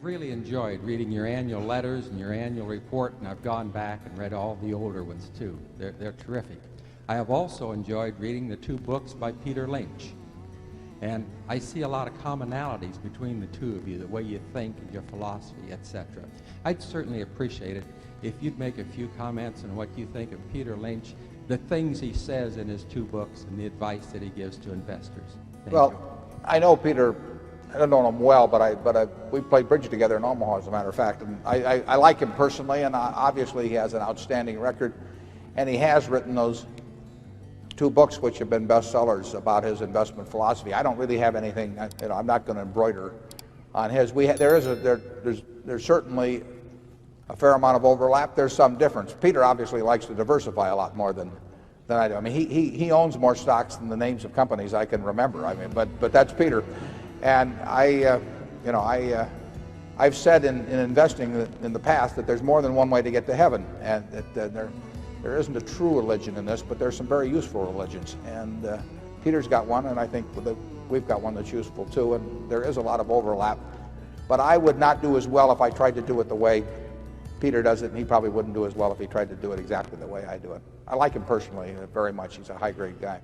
really enjoyed reading your annual letters and your annual report, and I've gone back and read all the older ones too. They're terrific. I have also enjoyed reading the 2 books by Peter Lynch. And I see a lot of commonalities between the two of you, the way you think and your philosophy, etc. I'd certainly appreciate it if you'd make a few comments on what you think of Peter Lynch, the things he says in his 2 books, and the advice that he gives to investors. Thank you. I know Peter. I don't know him well, but we played bridge together in Omaha, as a matter of fact. And I like him personally, and obviously he has an outstanding record, and he has written those 2 books which have been bestsellers about his investment philosophy. I don't really have anything. I'm not going to embroider on his. There's certainly a fair amount of overlap. There's some difference. Peter obviously likes to diversify a lot more than I do. I mean, he owns more stocks than the names of companies I can remember. I mean, but that's Peter. And I've said in investing in the past that there's more than one way to get to heaven, and that there isn't a true religion in this, but there's some very useful religions. And Peter's got one, and I think we've got one that's useful too. And there is a lot of overlap. But I would not do as well if I tried to do it the way Peter does it, and he probably wouldn't do as well if he tried to do it exactly the way I do it. I like him personally very much. He's a high-grade guy.